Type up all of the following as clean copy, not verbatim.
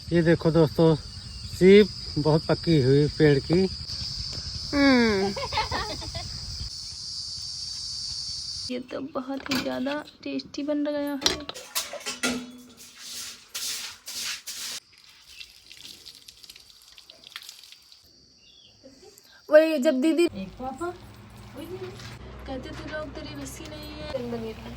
ये देखो दोस्तों, सीप बहुत पकी हुई पेड़ की। ये तो बहुत ही ज्यादा टेस्टी बन गया है। वही जब दीदी पापा कहते थे लोग तेरी बस्सी नहीं है बनी था।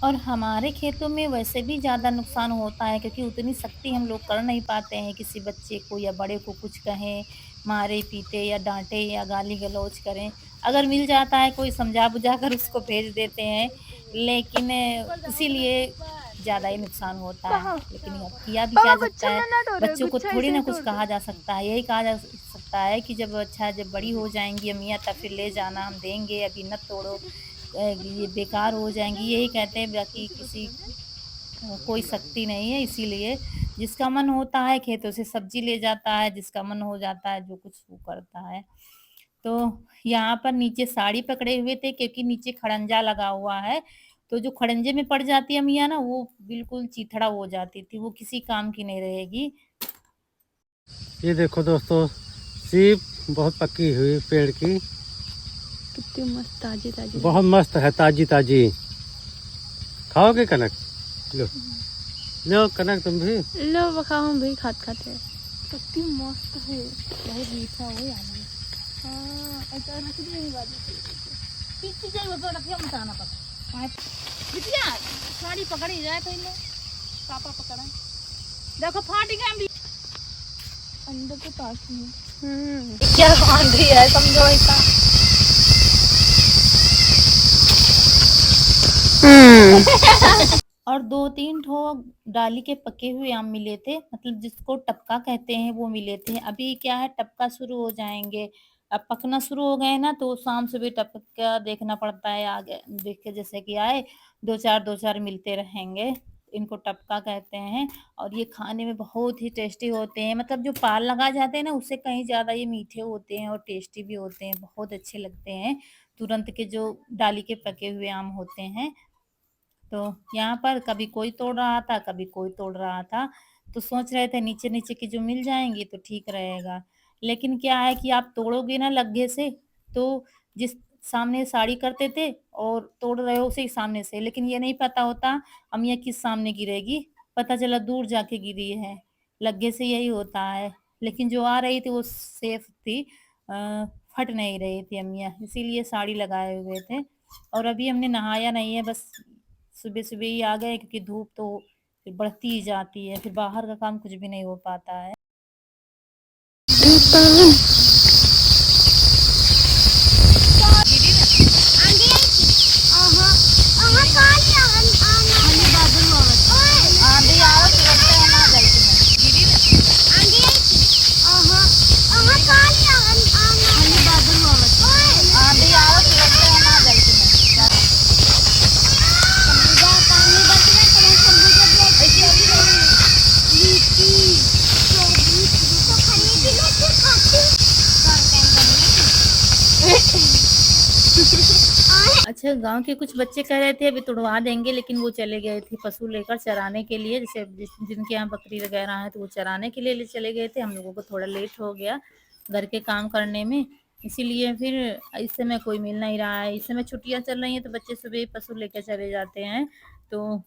और हमारे खेतों में वैसे भी ज़्यादा नुकसान होता है क्योंकि उतनी सख्ती हम लोग कर नहीं पाते हैं। किसी बच्चे को या बड़े को कुछ कहें, मारे पीटे या डांटे या गाली गलौज करें। अगर मिल जाता है कोई समझा बुझा कर उसको भेज देते हैं, लेकिन इसीलिए ज़्यादा ही नुकसान होता है। लेकिन अब किया भी क्या सकता है, बच्चों को थोड़ी ना कुछ कहा जा सकता है। यही कहा जा सकता है कि जब बड़ी हो जाएंगी अम्मियाँ तब फिर ले जाना, हम देंगे, अभी मत तोड़ो, ये बेकार हो जाएंगी, यही कहते हैं। बाकी किसी कोई सख्ती नहीं है। इसीलिए जिसका मन होता है खेतों से सब्जी ले जाता है, जिसका मन हो जाता है जो कुछ वो करता है। तो यहाँ पर नीचे साड़ी पकड़े हुए थे क्योंकि नीचे खड़ंजा लगा हुआ है। तो जो खड़ंजे में पड़ जाती है मियाँ ना, वो बिल्कुल चिथड़ा हो जाती थी, वो किसी काम की नहीं रहेगी। ये देखो दोस्तों, सीप बहुत पकी हुई पेड़ की। कितनी मस्त ताजी ताजी, बहुत मस्त है, ताजी ताजी। खाओगे कनक? लो लो कनक, तुम भी लो खाओ भाई, खाते हैं। कितनी मस्त है, बहुत मीठा हो यार। हाँ ऐसा रख दे बात पीछे जाए वो रखिए मत आना पता बिटिया। साड़ी पकड़ी जाए पहले, पापा पकड़ा देखो फाट गया भी अंदर के पास में। क्या बांध रही है समझो ऐसा। और 2-3 ठो डाली के पके हुए आम मिले थे, मतलब जिसको टपका कहते हैं वो मिले थे। अभी क्या है, टपका शुरू हो जाएंगे, अब पकना शुरू हो गए ना, तो शाम से भी टपका देखना पड़ता है। आगे देख के जैसे कि आए दो चार मिलते रहेंगे, इनको टपका कहते हैं। और ये खाने में बहुत ही टेस्टी होते हैं, मतलब जो पाल लगा जाते हैं ना उससे कहीं ज्यादा ये मीठे होते हैं और टेस्टी भी होते हैं, बहुत अच्छे लगते हैं तुरंत के जो डाली के पके हुए आम होते हैं। तो यहाँ पर कभी कोई तोड़ रहा था, कभी कोई तोड़ रहा था। तो सोच रहे थे नीचे नीचे की जो मिल जाएंगी तो ठीक रहेगा। लेकिन क्या है कि आप तोड़ोगे ना लग्गे से, तो जिस सामने साड़ी करते थे और तोड़ रहे हो उसी सामने से, लेकिन ये नहीं पता होता अमिया किस सामने गिरेगी। पता चला दूर जाके गिरी है, लग्गे से यही होता है। लेकिन जो आ रही थी वो सेफ थी, फट नहीं रही थी अमिया, इसीलिए साड़ी लगाए हुए थे। और अभी हमने नहाया नहीं है, बस सुबह सुबह ही आ गए क्योंकि धूप तो फिर बढ़ती ही जाती है, फिर बाहर का काम कुछ भी नहीं हो पाता है। अच्छा, गाँव के कुछ बच्चे कह रहे थे अभी तुड़वा देंगे, लेकिन वो चले गए थे पशु लेकर चराने के लिए, जैसे जिनके यहाँ बकरी वगैरह है तो वो चराने के लिए चले गए थे। हम लोगों को थोड़ा लेट हो गया घर के काम करने में, इसीलिए फिर इस समय कोई मिल नहीं रहा है। इस समय छुट्टियाँ चल रही हैं तो बच्चे सुबह ही पशु लेकर चले जाते हैं, तो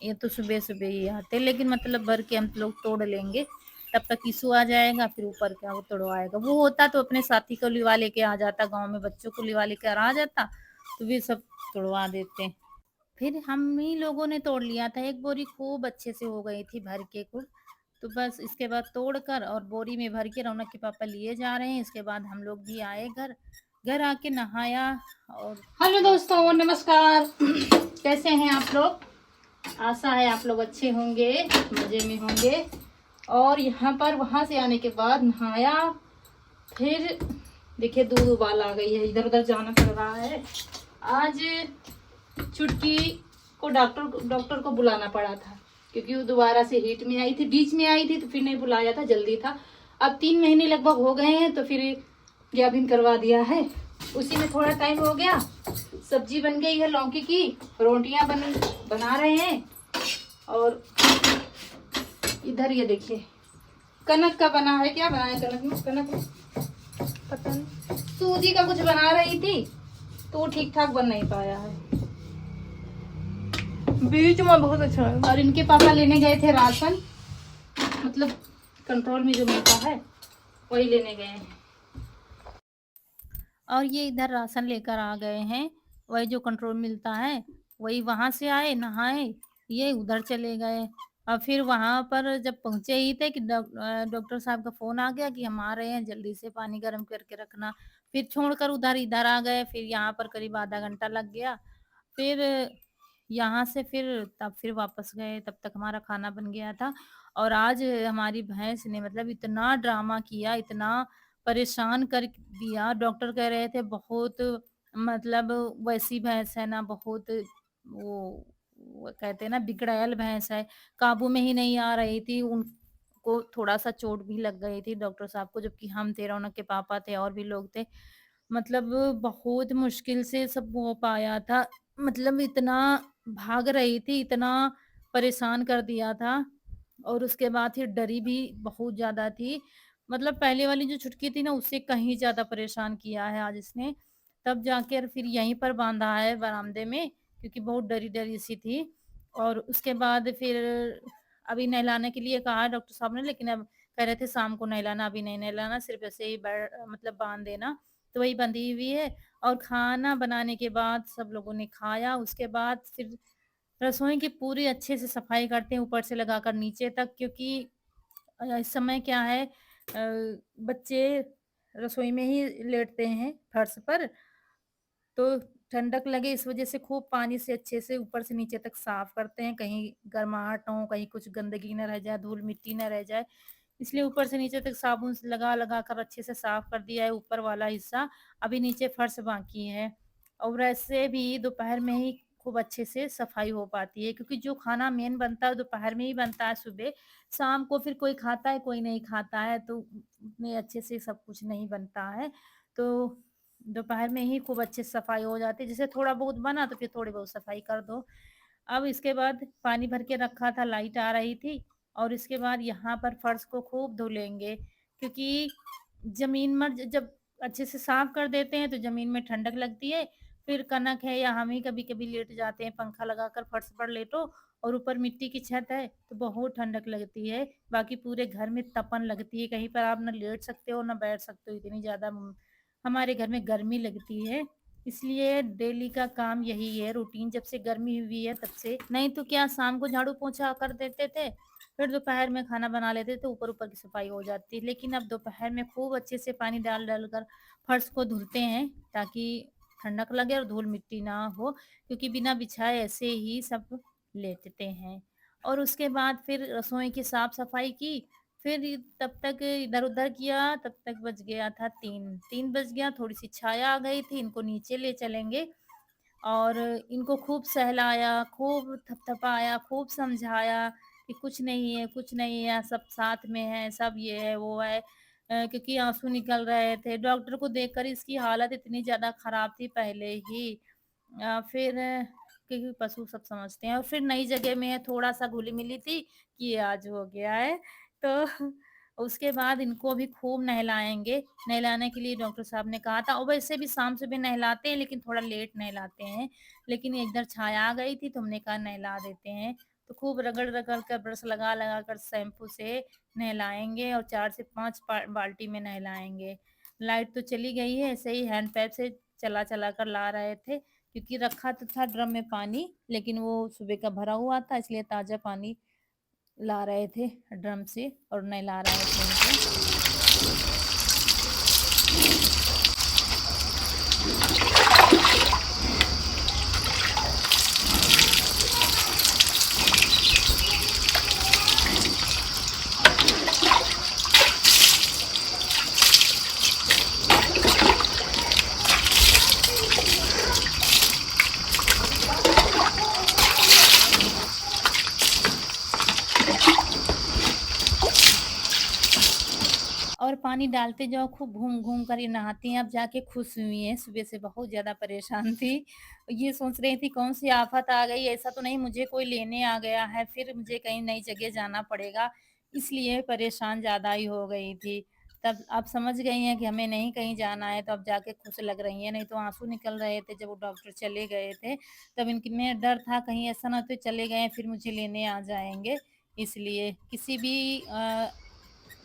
ये तो सुबह-सुबह ही आते हैं, लेकिन मतलब भर के हम लोग तोड़ लेंगे, तब तक ईशू आ जाएगा, फिर ऊपर का वो तुड़वाएगा। वो होता तो अपने साथी को लिवा लेके आ जाता, गाँव में बच्चों को लिवा लेकर आ जाता, तो वे सब तुड़वा देते। फिर हम ही लोगों ने तोड़ लिया था, एक बोरी खूब अच्छे से हो गई थी भर के खूब, तो बस इसके बाद तोड़कर और बोरी में भर के रौनक के पापा लिए जा रहे हैं। इसके बाद हम लोग भी आए घर, घर आके नहाया और हेलो दोस्तों, नमस्कार। कैसे हैं आप लोग? आशा है आप लोग अच्छे होंगे, मजे में होंगे। और यहाँ पर वहां से आने के बाद नहाया, फिर देखिए दूध उबाल आ गई है, इधर उधर जाना पड़ रहा है। आज छुटकी को डॉक्टर को बुलाना पड़ा था, क्योंकि वो दोबारा से हीट में आई थी, बीच में आई थी तो फिर नहीं बुलाया था, जल्दी था। अब 3 महीने लगभग हो गए हैं तो फिर ज्ञापन करवा दिया है, उसी में थोड़ा टाइम हो गया। सब्जी बन गई है लौकी की, रोटियां बना रहे हैं। और इधर ये देखिए कनक का बना है, क्या बना है कनक में पता नहीं, सूजी का कुछ बना रही थी तो वो ठीक ठाक बन नहीं पाया है, बीच में बहुत अच्छा है। और इनके पापा लेने गए थे राशन, मतलब कंट्रोल में जो मिलता है वही लेने गए हैं। और ये इधर राशन लेकर आ गए हैं, वही जो कंट्रोल मिलता है वही, वहां से आए नहाए, ये उधर चले गए। और फिर वहां पर जब पहुंचे ही थे कि डॉक्टर साहब का फोन आ गया कि हम आ रहे हैं, जल्दी से पानी गर्म करके रखना। फिर छोड़कर उधर इधर आ गए, फिर यहाँ पर करीब आधा घंटा लग गया। फिर यहाँ से फिर वापस गए, तब तक हमारा खाना बन गया था। और आज हमारी भैंस ने मतलब इतना ड्रामा किया, इतना परेशान कर दिया। डॉक्टर कह रहे थे बहुत, मतलब वैसी भैंस है ना, बहुत वो कहते हैं ना बिगड़ैल भैंस है, काबू में ही नहीं आ रही थी। उनको थोड़ा सा चोट भी लग गई थी डॉक्टर साहब को, जबकि हम थे, रौनक के पापा थे और भी लोग थे। मतलब बहुत मुश्किल से सब हो पाया था, मतलब इतना भाग रही थी, इतना परेशान कर दिया था। और उसके बाद फिर डरी भी बहुत ज़्यादा थी, मतलब पहले वाली जो छुटकी थी ना उससे कहीं ज़्यादा परेशान किया है आज इसने। तब जाकर फिर यहीं पर बाँधा है बरामदे में, क्योंकि बहुत डरी-डरी सी थी। और उसके बाद फिर अभी नहलाने के लिए कहा है डॉक्टर साहब ने, लेकिन अब कह रहे थे शाम को नहलाना, अभी नहीं नहलाना, सिर्फ़ ऐसे ही मतलब बाँध देना। तो वही बंधी हुई है। और खाना बनाने के बाद सब लोगों ने खाया, उसके बाद फिर रसोई की पूरी अच्छे से सफाई करते हैं ऊपर से लगाकर नीचे तक, क्योंकि इस समय क्या है, बच्चे रसोई में ही लेटते हैं फर्श पर, तो ठंडक लगे इस वजह से खूब पानी से अच्छे से ऊपर से नीचे तक साफ करते हैं, कहीं गर्माहट ना हो, कहीं कुछ गंदगी ना रह जाए, धूल मिट्टी ना रह जाए, इसलिए ऊपर से नीचे तक साबुन से लगा कर अच्छे से साफ कर दिया है ऊपर वाला हिस्सा। अभी नीचे फर्श बाकी है। और वैसे भी दोपहर में ही खूब अच्छे से सफाई हो पाती है, क्योंकि जो खाना मेन बनता है दोपहर में ही बनता है, सुबह शाम को फिर कोई खाता है कोई नहीं खाता है, तो उतने अच्छे से सब कुछ नहीं बनता है। तो दोपहर में ही खूब अच्छे से सफाई हो जाती है, जैसे थोड़ा बहुत बना तो फिर थोड़ी बहुत सफाई कर दो। अब इसके बाद पानी भर के रखा था, लाइट आ रही थी, और इसके बाद यहाँ पर फर्श को खूब धुलेंगे, क्योंकि ज़मीन में जब अच्छे से साफ कर देते हैं तो ज़मीन में ठंडक लगती है। फिर कनक है या हम ही कभी-कभी लेट जाते हैं, पंखा लगाकर फर्श पर लेटो, और ऊपर मिट्टी की छत है तो बहुत ठंडक लगती है। बाकी पूरे घर में तपन लगती है, कहीं पर आप ना लेट सकते हो ना बैठ सकते हो, इतनी ज़्यादा हमारे घर में गर्मी लगती है। इसलिए डेली का काम यही है, रूटीन जब से गर्मी हुई है तब से। नहीं तो क्या, शाम को झाड़ू पोछा कर देते थे, फिर दोपहर में खाना बना लेते थे, ऊपर-ऊपर की सफाई हो जाती है। लेकिन अब दोपहर में खूब अच्छे से पानी डाल-डाल कर फर्श को धुलते हैं, ताकि ठंडक लगे और धूल-मिट्टी ना हो, क्योंकि बिना बिछाए ऐसे ही सब लेटते हैं। और उसके बाद फिर रसोई की साफ-सफाई की, फिर तब तक इधर-उधर किया, तब तक बज गया था 3, 3 बज गया, थोड़ी-सी छाया आ गई थी, इनको नीचे ले चलेंगे। और इनको खूब सहलाया, खूब थपथपाया, खूब समझाया कि कुछ नहीं है, सब साथ में है, सब ये है, वो है। क्योंकि आँसू निकल रहे थे। डॉक्टर को देखकर इसकी हालत इतनी ज़्यादा ख़राब थी पहले ही। फिर क्योंकि पशु सब समझते हैं, और फिर नई जगह में थोड़ा-सा घुली-मिली थी कि ये आज हो गया है। तो उसके बाद इनको भी खूब नहलाएँगे। नहलाने के लिए डॉक्टर साहब ने कहा था, और वैसे भी शाम सुबह नहलाते हैं लेकिन थोड़ा लेट नहलाते हैं। लेकिन इधर छाया आ गई थी तो हमने कहा नहला देते हैं। तो खूब रगड़-रगड़ कर ब्रश लगा-लगा कर शैम्पू से नहलाएँगे और 4 से 5 बाल्टी में नहलाएँगे। लाइट तो चली गई है, ऐसे ही हैंड पाइप से चला-चला कर ला रहे थे, क्योंकि रखा तो था ड्रम में पानी, लेकिन वो सुबह का भरा हुआ था, इसलिए ताज़ा पानी ला रहे थे ड्रम से और नहला रहे थे उनको। और पानी डालते जाओ, खूब घूम-घूम कर ये नहाती हैं, अब जाके खुश हुई हैं, सुबह से बहुत ज़्यादा परेशान थी। ये सोच रही थी कौन-सी आफ़त आ गई, ऐसा तो नहीं मुझे कोई लेने आ गया है, फिर मुझे कहीं नई जगह जाना पड़ेगा, इसलिए परेशान ज़्यादा ही हो गई थी। तब अब समझ गई हैं कि हमें नहीं कहीं जाना है, तो अब जाके खुश लग रही हैं, नहीं तो आँसू निकल रहे थे जब वो डॉक्टर चले गए थे, तब इनकी में डर था कहीं ऐसा ना तो चले गए फिर मुझे लेने आ जाएँगे, इसलिए। किसी भी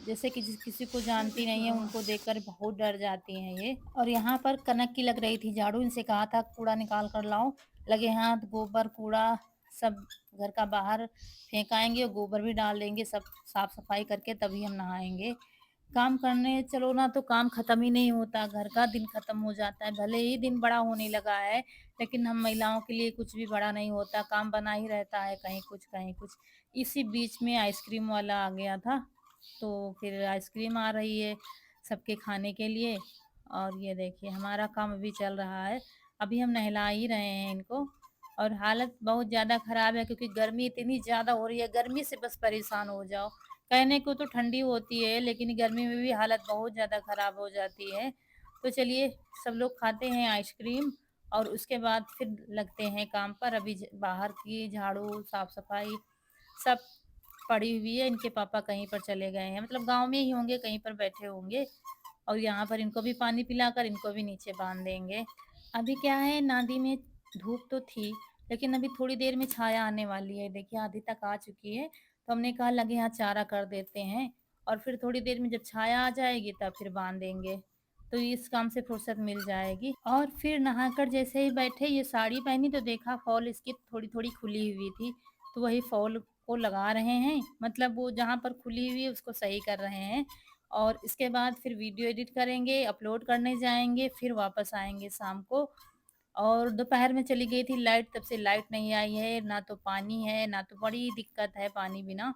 जैसे कि किसी को जानती नहीं है, उनको देखकर बहुत डर जाती हैं ये। और यहाँ पर कनक की लग रही थी झाड़ू, इनसे कहा था कूड़ा निकाल कर लाओ, लगे हाथ गोबर कूड़ा सब घर का बाहर फेंक आएँगे और गोबर भी डाल देंगे, सब साफ-सफाई करके तभी हम नहाएँगे। काम करने चलो ना तो काम खत्म ही नहीं होता, घर का दिन खत्म हो जाता है, भले ही दिन बड़ा होने लगा है, लेकिन हम महिलाओं के लिए कुछ भी बड़ा नहीं होता, काम बना ही रहता है, कहीं कुछ, कहीं कुछ। इसी बीच में आइसक्रीम वाला आ गया था, तो फिर आइसक्रीम आ रही है सबके खाने के लिए, और ये देखिए हमारा काम अभी चल रहा है। अभी हम नहला ही रहे हैं इनको, और हालत बहुत ज़्यादा ख़राब है क्योंकि गर्मी इतनी ज़्यादा हो रही है, गर्मी से बस परेशान हो जाओ। कहने को तो ठंडी होती है, लेकिन गर्मी में भी हालत बहुत ज़्यादा ख़राब हो जाती है। तो चलिए, सब लोग खाते हैं आइसक्रीम और उसके बाद फिर लगते हैं काम पर। अभी बाहर की झाड़ू, साफ़-सफ़ाई सब पड़ी हुई है। इनके पापा कहीं पर चले गए हैं, मतलब गाँव में ही होंगे, कहीं पर बैठे होंगे, और यहाँ पर इनको भी पानी पिलाकर इनको भी नीचे बाँध देंगे। अभी क्या है, नादी में धूप तो थी, लेकिन अभी थोड़ी देर में छाया आने वाली है। देखिए आधी तक आ चुकी है, तो हमने कहा लगे यहाँ चारा कर देते हैं, और फिर थोड़ी देर में जब छाया आ जाएगी तब फिर बाँध देंगे। तो इस काम से फुर्सत मिल जाएगी। और फिर नहाकर जैसे ही बैठे, ये साड़ी पहनी तो देखा फॉल इसकी थोड़ी-थोड़ी खुली हुई थी, तो वही फॉल को लगा रहे हैं, मतलब वो जहाँ पर खुली हुई है उसको सही कर रहे हैं। और इसके बाद फिर वीडियो एडिट करेंगे, अपलोड करने जाएँगे, फिर वापस आएँगे शाम को। और दोपहर में चली गई थी लाइट, तब से लाइट नहीं आई है, ना तो पानी है, ना तो बड़ी दिक्कत है पानी बिना।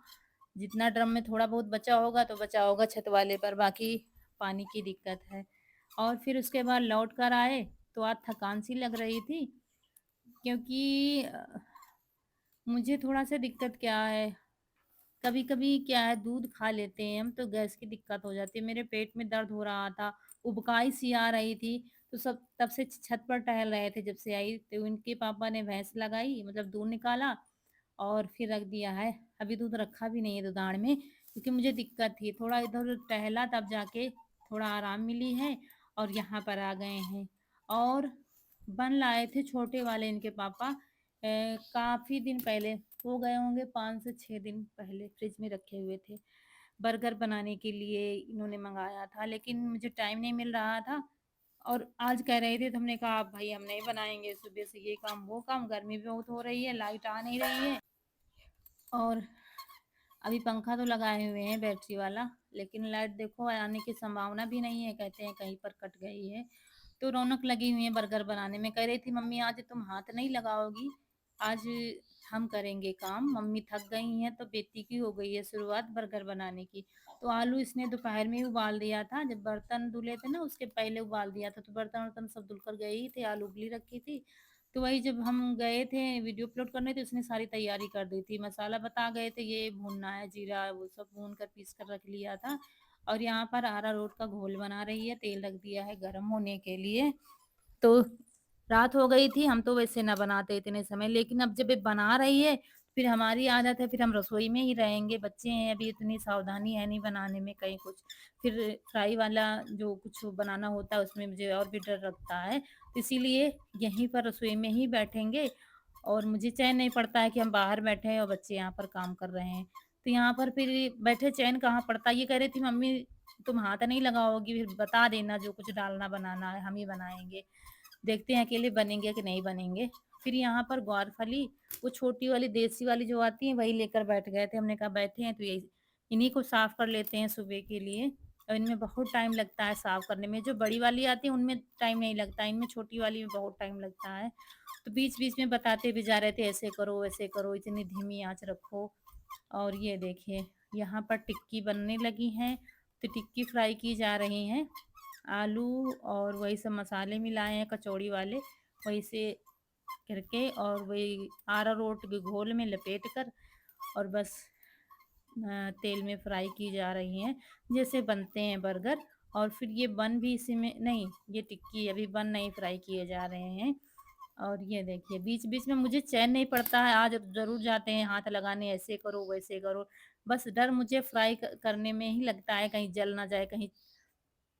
जितना ड्रम में थोड़ा बहुत बचा होगा तो बचा होगा छत वाले पर, बाकी पानी की दिक्कत है। और फिर उसके बाद लौट कर आए, तो आज थकान सी लग रही थी, क्योंकि मुझे थोड़ा-सा दिक्कत क्या है, कभी-कभी क्या है दूध खा लेते हैं हम तो गैस की दिक्कत हो जाती है। मेरे पेट में दर्द हो रहा था, उबकाई सी आ रही थी, तो सब तब से छत पर टहल रहे थे जब से आई, तो इनके पापा ने भैंस लगाई, मतलब दूध निकाला और फिर रख दिया है। अभी दूध रखा भी नहीं है दुधान में, क्योंकि मुझे दिक्कत थी। थोड़ा इधर-उधर टहला तब जाके थोड़ा आराम मिली है, और यहाँ पर आ गए हैं। और बन लाए थे छोटे वाले इनके पापा, काफ़ी दिन पहले, हो गए होंगे 5 से 6 दिन पहले, फ्रिज में रखे हुए थे। बर्गर बनाने के लिए इन्होंने मँगाया था, लेकिन मुझे टाइम नहीं मिल रहा था, और आज कह रहे थे तो हमने कहा भाई हम नहीं बनाएँगे, सुबह से ये काम वो काम, गर्मी भी बहुत हो रही है, लाइट आ नहीं रही है। और अभी पंखा तो लगाए हुए हैं बैटरी वाला, लेकिन लाइट देखो आने की संभावना भी नहीं है, कहते हैं कहीं पर कट गई है। तो रौनक लगी हुई है बर्गर बनाने में, कह रही थी मम्मी आज तुम हाथ नहीं लगाओगी, आज हम करेंगे काम, मम्मी थक गई हैं, तो बेटी की हो गई है शुरुआत बर्गर बनाने की। तो आलू इसने दोपहर में ही उबाल दिया था, जब बर्तन धुले थे ना उसके पहले उबाल दिया था, तो बर्तन वर्तन सब धुलकर गए ही थे, आलू उबली रखी थी। तो वही जब हम गए थे वीडियो अपलोड करने, तो उसने सारी तैयारी कर दी थी, मसाला बता गए थे ये भूनना है, जीरा वो सब भून कर पीस कर रख लिया था, और यहाँ पर अरारोट का घोल बना रही है, तेल रख दिया है गर्म होने के लिए। तो रात हो गई थी, हम तो वैसे ना बनाते इतने समय, लेकिन अब जब ये बना रही है फिर हमारी आदत है, फिर हम रसोई में ही रहेंगे, बच्चे हैं अभी, इतनी सावधानी है नहीं बनाने में कहीं कुछ। फिर फ्राई वाला जो कुछ बनाना होता है उसमें मुझे और भी डर लगता है, तो इसीलिए यहीं पर रसोई में ही बैठेंगे। और मुझे चैन नहीं पड़ता है कि हम बाहर बैठे हैं और बच्चे यहाँ पर काम कर रहे हैं, तो यहाँ पर फिर बैठे चैन कहाँ पड़ता। ये कह रही थी मम्मी तुम हाथ नहीं लगाओगी, फिर बता देना जो कुछ डालना बनाना है हम ही बनाएंगे। देखते हैं अकेले बनेंगे कि नहीं बनेंगे। फिर यहाँ पर ग्वारफली, वो छोटी वाली देसी वाली जो आती है वही लेकर बैठ गए थे, हमने कहा बैठे हैं तो यही इन्हीं को साफ कर लेते हैं सुबह के लिए। और इनमें बहुत टाइम लगता है साफ करने में, जो बड़ी वाली आती है उनमें टाइम नहीं लगता, इनमें छोटी वाली में बहुत टाइम लगता है। तो बीच बीच में बताते भी जा रहे थे ऐसे करो वैसे करो, इतनी धीमी आंच रखो। और ये देखिए यहाँ पर टिक्की बनने लगी हैं, तो टिक्की फ्राई की जा रही हैं। आलू और वही सब मसाले मिलाए हैं कचौड़ी वाले, वही से करके और वही अरारोट के घोल में लपेट कर और बस तेल में फ्राई की जा रही हैं जैसे बनते हैं बर्गर। और फिर ये बन भी इसी में नहीं, ये टिक्की अभी बन नहीं, फ्राई किए जा रहे हैं। और ये देखिए बीच बीच में मुझे चैन नहीं पड़ता है, आज जरूर जाते हैं हाथ लगाने, ऐसे करो वैसे करो। बस डर मुझे फ्राई करने में ही लगता है, कहीं जल ना जाए, कहीं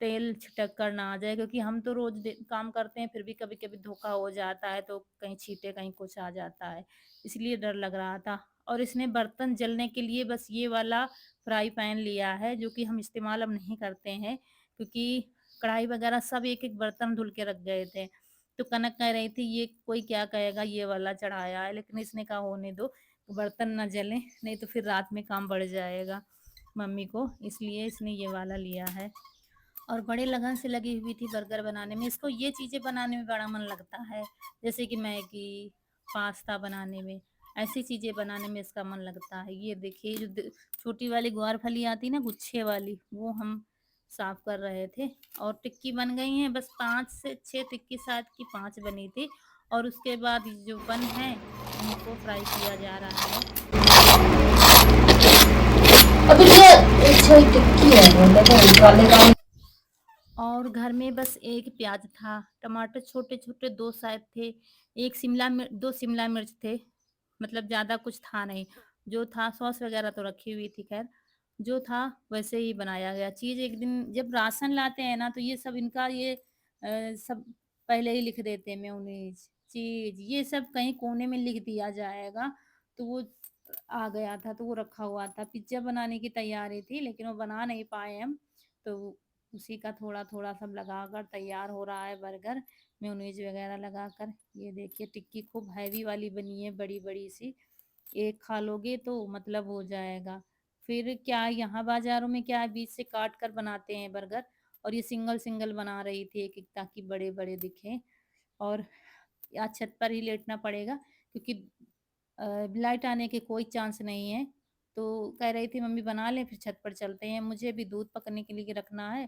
तेल छिटक कर ना आ जाए, क्योंकि हम तो रोज काम करते हैं, फिर भी कभी कभी धोखा हो जाता है, तो कहीं छींटे कहीं कुछ आ जाता है, इसलिए डर लग रहा था। और इसने बर्तन जलने के लिए बस ये वाला फ्राई पैन लिया है, जो कि हम इस्तेमाल अब नहीं करते हैं, क्योंकि कढ़ाई वगैरह सब एक एक बर्तन धुल के रख गए थे। तो कनक कह रही थी ये कोई क्या कहेगा ये वाला चढ़ाया है, लेकिन इसने कहा होने दो, बर्तन ना जले, नहीं तो फिर रात में काम बढ़ जाएगा मम्मी को, इसलिए इसने ये वाला लिया है। और बड़े लगन से लगी हुई थी बर्गर बनाने में, इसको ये चीज़ें बनाने में बड़ा मन लगता है, जैसे कि मैगी, पास्ता बनाने में, ऐसी चीज़ें बनाने में इसका मन लगता है। ये देखिए जो छोटी वाली ग्वारफली आती ना गुच्छे वाली, वो हम साफ कर रहे थे। और टिक्की बन गई हैं, बस 5 से 6 टिक्की शायद की 5 बनी थी। और उसके बाद जो बन है उनको फ्राई किया जा रहा है। अभी ये अच्छा टिक्की है, मतलब वाले और घर में बस एक प्याज था, टमाटर छोटे छोटे 2 शायद थे, एक 2 शिमला मिर्च थे, मतलब ज़्यादा कुछ था नहीं। जो था सॉस वगैरह तो रखी हुई थी, खैर जो था वैसे ही बनाया गया। चीज़ एक दिन जब राशन लाते हैं ना, तो ये सब इनका ये सब पहले ही लिख देते हैं, मेयोनीज चीज़ ये सब कहीं कोने में लिख दिया जाएगा। तो वो आ गया था, तो वो रखा हुआ था। पिज्ज़ा बनाने की तैयारी थी, लेकिन वो बना नहीं पाए हम, तो उसी का थोड़ा-थोड़ा सब लगाकर तैयार हो रहा है बर्गर, मेयोनीज़ वगैरह लगाकर। ये देखिए टिक्की खूब हैवी वाली बनी है, बड़ी-बड़ी सी। एक खा लोगे तो मतलब हो जाएगा। फिर क्या यहाँ बाज़ारों में क्या है, बीच से काट कर बनाते हैं बर्गर, और ये सिंगल-सिंगल बना रही थी एक-एक, ताकि बड़े-बड़े दिखें। और आज छत पर ही लेटना पड़ेगा, क्योंकि लाइट आने के कोई चांस नहीं है। तो कह रही थी मम्मी बना लें फिर छत पर चलते हैं, मुझे भी दूध पकने के लिए रखना है।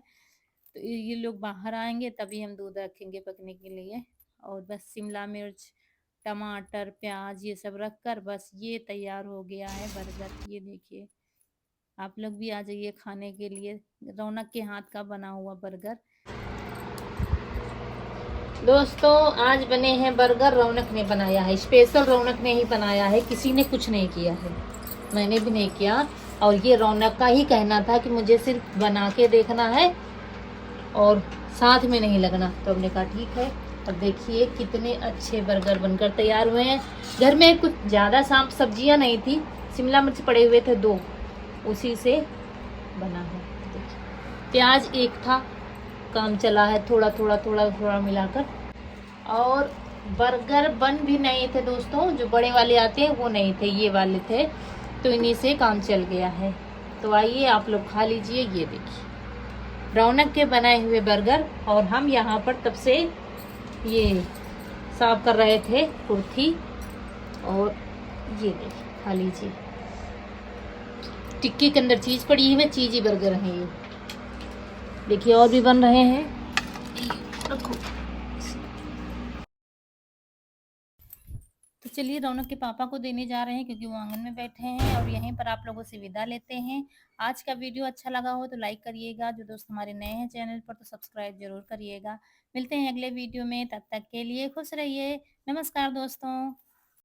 तो ये लोग बाहर आएँगे तभी हम दूध रखेंगे पकने के लिए। और बस शिमला मिर्च, टमाटर, प्याज़ ये सब रख कर बस ये तैयार हो गया है बर्गर। ये देखिए, आप लोग भी आ जाइए खाने के लिए, रौनक के हाथ का बना हुआ बर्गर। दोस्तों आज बने हैं बर्गर, रौनक ने बनाया है, स्पेशल रौनक ने ही बनाया है, किसी ने कुछ नहीं किया है, मैंने भी नहीं किया। और ये रौनक का ही कहना था कि मुझे सिर्फ बना के देखना है और साथ में नहीं लगना, तो हमने कहा ठीक है। अब देखिए कितने अच्छे बर्गर बनकर तैयार हुए हैं। घर में कुछ ज़्यादा सब्जियां नहीं थी, शिमला मिर्च पड़े हुए थे 2, उसी से बना है। देखिए प्याज एक था, काम चला है थोड़ा मिलाकर। और बर्गर बन भी नहीं थे दोस्तों, जो बड़े वाले आते हैं वो नहीं थे, ये वाले थे, तो इन्हीं से काम चल गया है। तो आइए आप लोग खा लीजिए। ये देखिए रौनक के बनाए हुए बर्गर। और हम यहाँ पर तब से ये साफ कर रहे थे कुर्थी, और ये देखिए खा लीजिए। टिक्की के अंदर चीज़ पड़ी हुई है, चीज़ी बर्गर है ये। देखिए और भी बन रहे हैं, रखो। तो चलिए रौनक के पापा को देने जा रहे हैं क्योंकि वो आंगन में बैठे हैं और यहीं पर आप लोगों से विदा लेते हैं। आज का वीडियो अच्छा लगा हो तो लाइक करिएगा, जो दोस्त हमारे नए हैं चैनल पर तो सब्सक्राइब ज़रूर करिएगा। मिलते हैं अगले वीडियो में, तब तक के लिए खुश रहिए। नमस्कार दोस्तों।